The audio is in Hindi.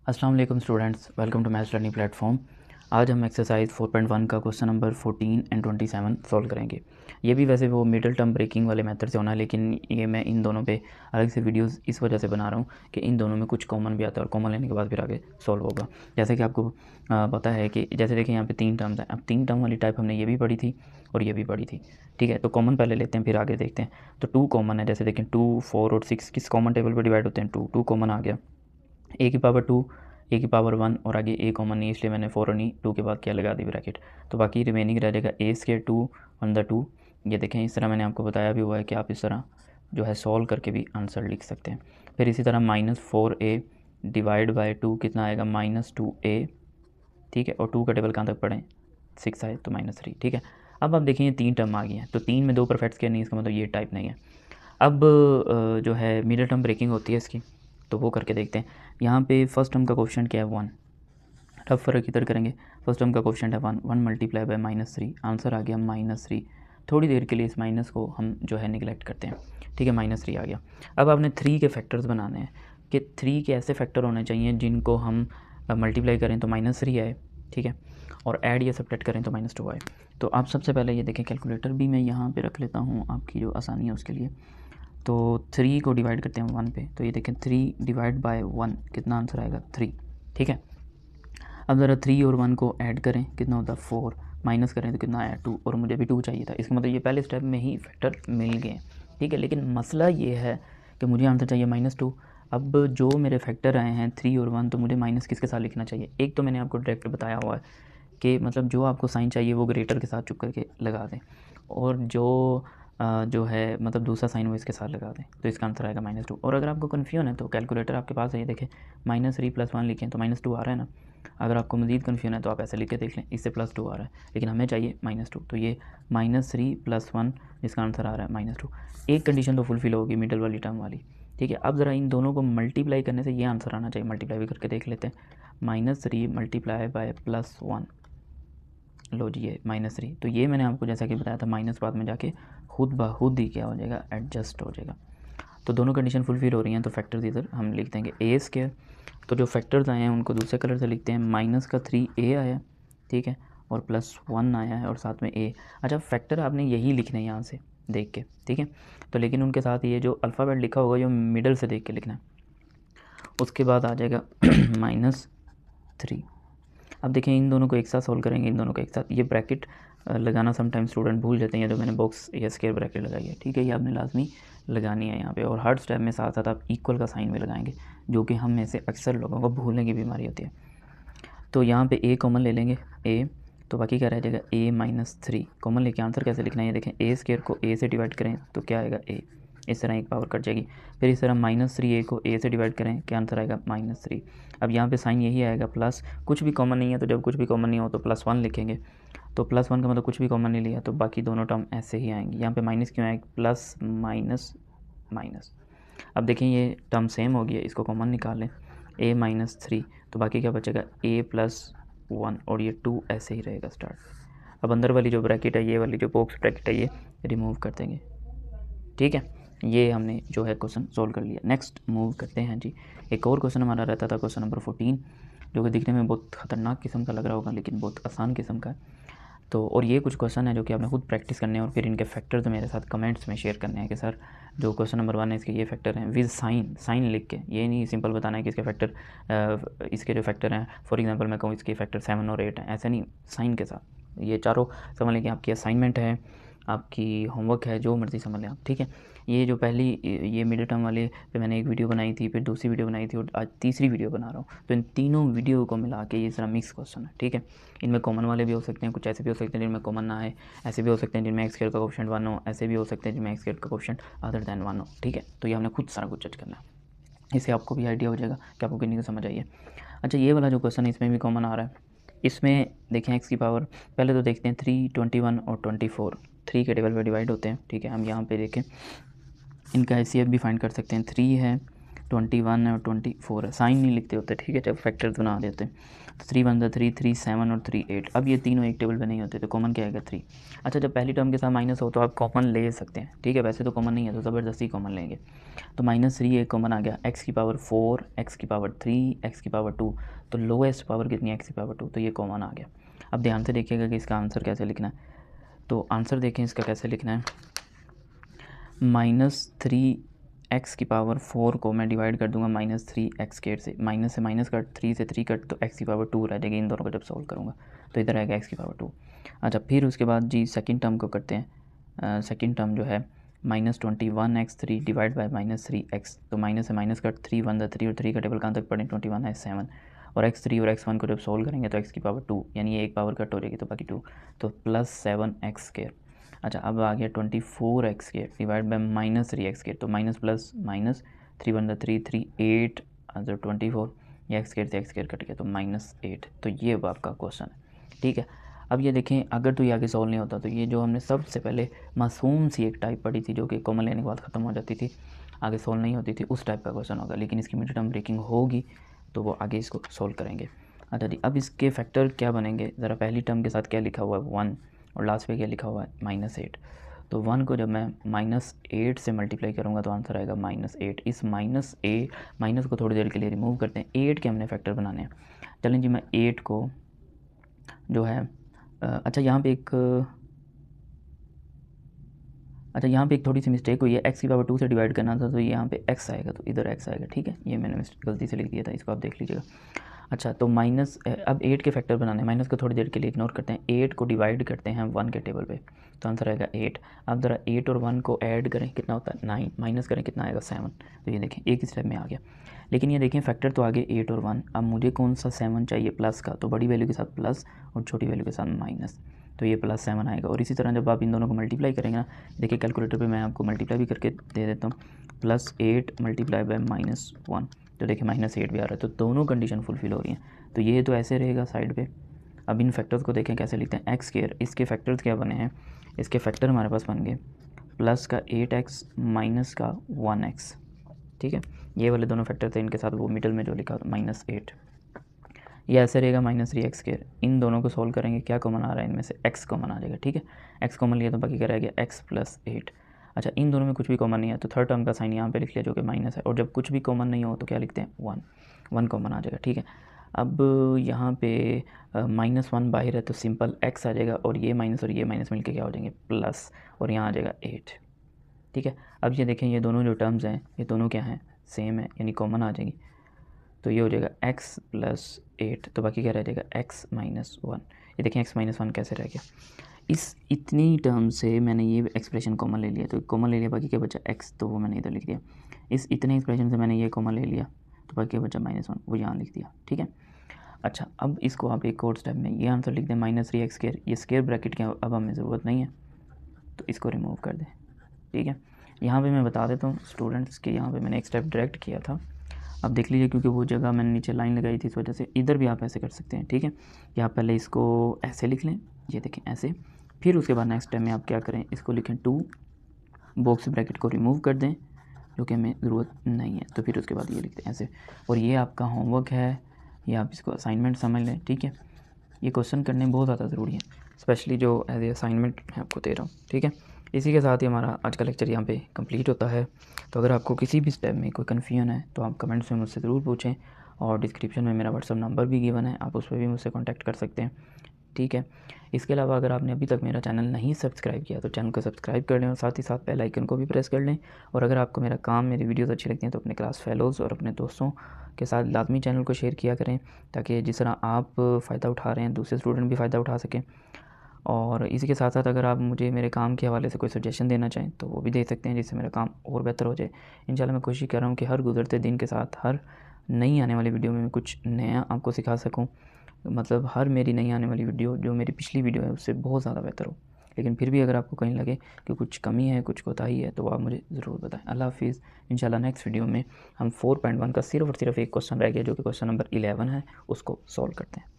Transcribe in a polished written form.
अस्सलाम वालेकुम students, welcome to maths learning platform. आज हम एक्सरसाइज 4.1 का क्वेश्चन नंबर 14 एंड 27 सॉल्व करेंगे। ये भी वैसे वो मिडिल टर्म ब्रेकिंग वाले मेथड से होना है, लेकिन ये मैं इन दोनों पे अलग से वीडियोस इस वजह से बना रहा हूँ कि इन दोनों में कुछ कॉमन भी आता है और कॉमन लेने के बाद फिर आगे सॉल्व होगा। जैसे कि आपको पता है कि जैसे देखिए यहाँ पे 3 टर्म्स हैं। अब 3 टर्म वाली टाइप हमने ये भी पढ़ी थी और ये भी पढ़ी थी, ठीक है। तो कॉमन पहले लेते हैं फिर आगे देखते हैं। तो 2 कॉमन है, जैसे देखें 2, 4 और 6 किस कॉमन टेबल पर डिवाइड होते हैं। 2 कॉमन आ गया, ए की पावर 2, ए की पावर 1 और आगे ए कॉमन नहीं, इसलिए मैंने 4 और नहीं 2 के बाद क्या लगा दी ब्रैकेट। तो बाकी रिमेनिंग रह जाएगा ए स्क्वायर 2 ऑन द 2। ये देखें, इस तरह मैंने आपको बताया भी हुआ है कि आप इस तरह जो है सॉल्व करके भी आंसर लिख सकते हैं। फिर इसी तरह -4a डिवाइड बाई 2 कितना आएगा -2a, ठीक है। और 2 का टेबल कहाँ तक पढ़ें, 6 आए तो -3, ठीक है। अब आप देखिए 3 टर्म आ गई हैं, तो 3 में 2 परफेक्ट स्क्वायर नहीं, इसका मतलब ये टाइप नहीं है। अब जो है मिडिल टर्म ब्रेकिंग होती है इसकी, तो वो करके देखते हैं। यहाँ पे फर्स्ट टर्म का कोफिशिएंट क्या है 1, अब फ़र्क इधर करेंगे। फर्स्ट टर्म का कोफिशिएंट है 1, 1 मल्टीप्लाई बाय -3, आंसर आ गया -3। थोड़ी देर के लिए इस माइनस को हम जो है निगलेक्ट करते हैं, ठीक है। -3 आ गया। अब आपने 3 के फैक्टर्स बनाने हैं कि 3 के ऐसे फैक्टर होने चाहिए जिनको हम मल्टीप्लाई करें तो -3 आए, ठीक है, और ऐड या सब्ट्रैक्ट करें तो -2 आए। तो आप सबसे पहले ये देखें, कैलकुलेटर भी मैं यहाँ पे रख लेता हूँ आपकी जो आसानी है उसके लिए। तो 3 को डिवाइड करते हैं 1 पे, तो ये देखें 3 डिवाइड बाय 1 कितना आंसर आएगा 3, ठीक है। अब ज़रा 3 और 1 को ऐड करें, कितना होता है 4, माइनस करें तो कितना आया 2, और मुझे भी 2 चाहिए था। इसका मतलब ये पहले स्टेप में ही फैक्टर मिल गए, ठीक है। लेकिन मसला ये है कि मुझे आंसर चाहिए -2। अब जो मेरे फैक्टर आए हैं 3 और 1, तो मुझे माइनस किसके साथ लिखना चाहिए। एक तो मैंने आपको डायरेक्ट बताया हुआ है कि मतलब जो आपको साइन चाहिए वो ग्रेटर के साथ चुप करके लगा दें, और जो है मतलब दूसरा साइन वो इसके साथ लगा दें, तो इसका आंसर आएगा -2। और अगर आपको कन्फ्यूजन है तो कैलकुलेटर आपके पास है, ये देखें -3 + 1 लिखें तो -2 आ रहा है ना। अगर आपको मज़ीद कन्फ्यूजन है तो आप ऐसे लिख के देख लें, इससे +2 आ रहा है, लेकिन हमें चाहिए -2, तो ये -3 + 1 इसका आंसर आ रहा है -2। एक कंडीशन तो फुलफिल होगी मिडल वाली टर्म वाली, ठीक है। अब ज़रा इन दोनों को मल्टीप्लाई करने से ये आंसर आना चाहिए, मल्टीप्लाई भी करके देख लेते हैं। -3 मल्टीप्लाई बाय +1, लो जी ये -3। तो ये मैंने आपको जैसा कि बताया था माइनस बाद में जाके खुद ब खुद ही क्या हो जाएगा, एडजस्ट हो जाएगा। तो दोनों कंडीशन फुलफिल हो रही हैं, तो फैक्टर्स इधर हम लिख देंगे ए स्क्वायर। तो जो फैक्टर्स आए हैं उनको दूसरे कलर से लिखते हैं। माइनस का 3a आया, ठीक है, और +1 आया है और साथ में a। अच्छा, फैक्टर आपने यही लिखना है यहाँ से देख के, ठीक है। तो लेकिन उनके साथ ये जो अल्फ़ाबेट लिखा होगा जो मिडल से देख के लिखना है। उसके बाद आ जाएगा -3। अब देखें इन दोनों को एक साथ सॉल्व करेंगे, इन दोनों को एक साथ। ये ब्रैकेट लगाना समटाइम स्टूडेंट भूल जाते हैं, जो मैंने बॉक्स या स्क्वायर ब्रैकेट लगाई है, ठीक है, ये आपने लाजमी लगानी है यहाँ पे। और हर स्टेप में साथ साथ आप इक्वल का साइन भी लगाएंगे, जो कि हम में से अक्सर लोगों को भूलने की बीमारी होती है। तो यहाँ पे a कॉमन ले लेंगे, a, तो बाकी क्या रह जाएगा a - 3 कॉमन लेके आंसर कैसे लिखना है, ये देखें a स्क्वायर को a से डिवाइड करें तो क्या आएगा a, इस तरह एक पावर कट जाएगी। फिर इस तरह -3a को a से डिवाइड करें, क्या आंसर आएगा -3। अब यहाँ पे साइन यही आएगा प्लस, कुछ भी कॉमन नहीं है, तो जब कुछ भी कॉमन नहीं हो तो +1 लिखेंगे। तो +1 का मतलब कुछ भी कॉमन नहीं लिया, तो बाकी दोनों टर्म ऐसे ही आएंगी। यहाँ पे माइनस क्यों आएगा, प्लस माइनस माइनस। अब देखें ये टर्म सेम हो गया, इसको कॉमन निकाल लें, a - 3, तो बाकी क्या बचेगा a + 1 और ये 2 ऐसे ही रहेगा स्टार्ट। अब अंदर वाली जो ब्रैकेट है, ये वाली जो बॉक्स ब्रैकेट है, ये रिमूव कर देंगे, ठीक है। ये हमने जो है क्वेश्चन सोल्व कर लिया। नेक्स्ट मूव करते हैं जी। एक और क्वेश्चन हमारा रहता था, क्वेश्चन नंबर 14, जो कि दिखने में बहुत ख़तरनाक किस्म का लग रहा होगा लेकिन बहुत आसान किस्म का है। तो और ये कुछ क्वेश्चन है जो कि आपने खुद प्रैक्टिस करने हैं और फिर इनके फैक्टर्स मेरे साथ कमेंट्स में शेयर करने हैं कि सर जो क्वेश्चन नंबर 1 है इसके ये फैक्टर हैं विद साइन लिख के। ये नहीं सिंपल बताना है कि इसके फैक्टर इसके जो फैक्टर हैं, फॉर एग्जांपल मैं कहूँ इसके फैक्टर 7 और 8 हैं, ऐसे नहीं, साइन के साथ। ये चारों समझ लें कि आपकी असाइनमेंट है, आपकी होमवर्क है, जो मर्ज़ी समझ लें आप, ठीक है। ये जो पहली ये मिड टर्म वाले पे मैंने एक वीडियो बनाई थी, फिर दूसरी वीडियो बनाई थी और आज तीसरी वीडियो बना रहा हूँ। तो इन तीनों वीडियो को मिला के ये सारा मिक्स क्वेश्चन है, ठीक है। इनमें कॉमन वाले भी हो सकते हैं, कुछ ऐसे भी हो सकते हैं जिनमें कॉमन ना है, ऐसे भी हो सकते हैं जिनमें एक्स स्क्वायर का कोएफिशिएंट 1 हो, ऐसे भी हो सकते हैं जिनमें एक्स स्क्वायर का कोएफिशिएंट अदर दैन 1 हो, ठीक है। तो ये हमने खुद सारा कुछ जज करना है, इससे आपको भी आइडिया हो जाएगा कि आपको कितनी को समझ आई है। अच्छा, ये वाला जो क्वेश्चन है इसमें भी कॉमन आ रहा है। इसमें देखें एक्स की पावर, पहले तो देखते हैं 3, 21 और 24 3 के टेबल पर डिवाइड होते हैं, ठीक है। हम यहाँ पे देखें इनका HCF भी फाइंड कर सकते हैं। 3 है, 21 है और 24 है, साइन नहीं लिखते होते, ठीक है, जब फैक्टर्स बना देते हैं। तो 3 1 3 3 7 और 3 8। अब ये तीनों एक टेबल पे नहीं होते तो कॉमन क्या आएगा 3। अच्छा, जब पहली टर्म के साथ माइनस हो तो आप कॉमन ले सकते हैं, ठीक है, वैसे तो कॉमन नहीं है तो ज़बरदस्ती कॉमन लेंगे। तो -3 एक कॉमन आ गया, x की पावर 4, x की पावर 3, x की पावर 2। तो लोएस्ट पावर कितनी है, x की पावर 2, तो ये कॉमन आ गया। अब ध्यान से देखिएगा कि इसका आंसर कैसे लिखना है। तो आंसर देखें इसका कैसे लिखना है। -3x की पावर 4 को मैं डिवाइड कर दूंगा -3x² से, माइनस से माइनस कट, 3 से 3 कट, तो x की पावर 2 रह जाएगी। इन दोनों को जब सॉल्व करूँगा तो इधर आएगा x की पावर 2। अच्छा, फिर उसके बाद जी सेकंड टर्म को करते हैं। सेकंड टर्म जो है -21x3 डिवाइड बाई -3x। तो माइनस से माइनस कट, 3 1 3 और 3 का टेबल कहाँ तक पढ़ें, 21 है 7। और x3 और x1 को जब सोल्व करेंगे तो x की पावर 2, यानी ये एक पावर कट हो जाएगी तो बाकी 2, तो +7x²। अच्छा, अब आ गया 24x² डिवाइड बाई -3x²। तो माइनस प्लस माइनस, 3 1 3 3 8 जो 24, ये x² से x² कट गया तो -8। तो ये अब आपका क्वेश्चन है, ठीक है। अब ये देखें, अगर तो ये आगे सॉल्व नहीं होता तो ये जो हमने सबसे पहले मासूम सी एक टाइप पढ़ी थी जो कि कॉमन लेने के बाद ख़त्म हो जाती थी, आगे सॉल्व नहीं होती थी, उस टाइप का क्वेश्चन होगा। लेकिन इसकी मिड टर्म ब्रेकिंग होगी तो वो आगे इसको सॉल्व करेंगे। अच्छा जी, अब इसके फैक्टर क्या बनेंगे, ज़रा पहली टर्म के साथ क्या लिखा हुआ है 1 और लास्ट पे क्या लिखा हुआ है -8। तो 1 को जब मैं -8 से मल्टीप्लाई करूँगा तो आंसर आएगा -8। इस माइनस को थोड़ी देर के लिए रिमूव करते हैं, 8 के हमने फैक्टर बनाने हैं। चलें जी, मैं 8 को जो है अच्छा यहाँ पे एक थोड़ी सी मिस्टेक हुई है, x की पावर 2 से डिवाइड करना था तो यहाँ पे x आएगा, तो इधर x आएगा, ठीक है, ये मैंने गलती से लिख दिया था, इसको आप देख लीजिएगा। अच्छा, तो माइनस, अब 8 के फैक्टर बनाने हैं, माइनस को थोड़ी देर के लिए इग्नोर करते हैं, 8 को डिवाइड करते हैं 1 के टेबल पे, तो आंसर आएगा 8। अब ज़रा 8 और 1 को ऐड करें, कितना होता है 9, माइनस करें कितना आएगा 7। तो ये देखें एक ही स्टेप में आ गया। लेकिन ये देखें फैक्टर तो आगे 8 और 1, अब मुझे कौन सा 7 चाहिए, प्लस का, तो बड़ी वैल्यू के साथ प्लस और छोटी वैल्यू के साथ माइनस, तो ये +7 आएगा। और इसी तरह जब आप इन दोनों को मल्टीप्लाई करेंगे ना, देखिए कैलकुलेटर पे मैं आपको मल्टीप्लाई भी करके दे देता हूँ, +8 मल्टीप्लाई बाय -1, तो देखिए -8 भी आ रहा है, तो दोनों कंडीशन फुलफिल हो रही हैं। तो ये तो ऐसे रहेगा साइड पे। अब इन फैक्टर्स को देखें कैसे लिखते हैं, x², इसके फैक्टर्स क्या बने हैं, इसके फैक्टर हमारे पास बन गए प्लस का 8x माइनस का 1x, ठीक है, ये वाले दोनों फैक्टर थे, इनके साथ वो मिडल में जो लिखा -8, ये ऐसे रहेगा -3x²। इन दोनों को सोल्व करेंगे, क्या कॉमन आ रहा है इनमें से, x कॉमन आ जाएगा, ठीक है, x कॉमन लिया तो बाकी क्या रहेगा x + 8। अच्छा, इन दोनों में कुछ भी कॉमन नहीं है तो थर्ड टर्म का साइन यहाँ पे लिख लिया जो कि माइनस है, और जब कुछ भी कॉमन नहीं हो तो क्या लिखते हैं 1 कॉमन आ जाएगा, ठीक है। अब यहाँ पे -1 बाहर है तो सिंपल x आ जाएगा, और ये माइनस और ये माइनस मिलके क्या हो जाएंगे प्लस, और यहाँ आ जाएगा 8, ठीक है। अब ये देखें, ये दोनों जो टर्म्स हैं ये दोनों क्या हैं, सेम है, यानी कॉमन आ जाएंगी, तो ये हो जाएगा x + 8, तो बाकी क्या रह जाएगा x - 1। ये देखें x - 1 कैसे रह गया, इस इतनी टर्म से मैंने ये एक्सप्रेशन कॉमन ले लिया, तो कॉमन ले लिया, बाकी क्या बचा x, तो वो मैंने इधर लिख दिया। इस इतने एक्सप्रेशन से मैंने ये कॉमन ले लिया तो बाकी क्या बचा -1, वो यहाँ लिख दिया, ठीक है। अच्छा, अब इसको आप एक और स्टेप में ये आंसर लिख दें -3x², ये स्क्वायर ब्रैकेट की अब हमें ज़रूरत नहीं है तो इसको रिमूव कर दें, ठीक है। यहाँ पे मैं बता देता हूँ स्टूडेंट्स के, यहाँ पे मैंने एक स्टेप डायरेक्ट किया था, अब देख लीजिए, क्योंकि वो जगह मैंने नीचे लाइन लगाई थी इस वजह से, इधर भी आप ऐसे कर सकते हैं, ठीक है। या पहले इसको ऐसे लिख लें, ये देखें ऐसे, फिर उसके बाद नेक्स्ट टाइम में आप क्या करें, इसको लिखें 2, बॉक्स ब्रैकेट को रिमूव कर दें जो कि हमें ज़रूरत नहीं है, तो फिर उसके बाद ये लिखते हैं ऐसे। और ये आपका होमवर्क है, या आप इसको असाइनमेंट समझ लें, ठीक है। ये क्वेश्चन करने बहुत ज़्यादा ज़रूरी है, स्पेशली जो एज ए असाइनमेंट मैं आपको दे रहा हूँ, ठीक है। इसी के साथ ही हमारा आज का लेक्चर यहाँ पे कंप्लीट होता है। तो अगर आपको किसी भी स्टेप में कोई कन्फ्यूजन है तो आप कमेंट्स में मुझसे ज़रूर पूछें, और डिस्क्रिप्शन में मेरा व्हाट्सअप नंबर भी गिवन है, आप उस पर भी मुझसे कॉन्टैक्ट कर सकते हैं, ठीक है। इसके अलावा अगर आपने अभी तक मेरा चैनल नहीं सब्सक्राइब किया तो चैनल को सब्सक्राइब कर लें, और साथ ही साथ बेल आइकन को भी प्रेस कर लें। और अगर आपको मेरा काम, मेरी वीडियोस अच्छी लगती हैं तो अपने क्लास फेलोज़ और अपने दोस्तों के साथ लाजमी चैनल को शेयर किया करें, ताकि जिस तरह आप फ़ायदा उठा रहे हैं दूसरे स्टूडेंट भी फ़ायदा उठा सकें। और इसी के साथ साथ अगर आप मुझे मेरे काम के हवाले से कोई सजेशन देना चाहें तो वो भी दे सकते हैं, जिससे मेरा काम और बेहतर हो जाए। इंशाल्लाह मैं कोशिश कर रहा हूँ कि हर गुज़रते दिन के साथ हर नई आने वाली वीडियो में मैं कुछ नया आपको सिखा सकूँ, मतलब हर मेरी नई आने वाली वीडियो जो मेरी पिछली वीडियो है उससे बहुत ज़्यादा बेहतर हो। लेकिन फिर भी अगर आपको कहीं लगे कि कुछ कमी है, कुछ कोताही है, तो आप मुझे ज़रूर बताएं। अल्लाह हाफिज़। इंशाल्लाह नेक्स्ट वीडियो में हम 4.1 का सिर्फ और सिर्फ एक क्वेश्चन रह गया जो कि क्वेश्चन नंबर 11 है, उसको सॉल्व करते हैं।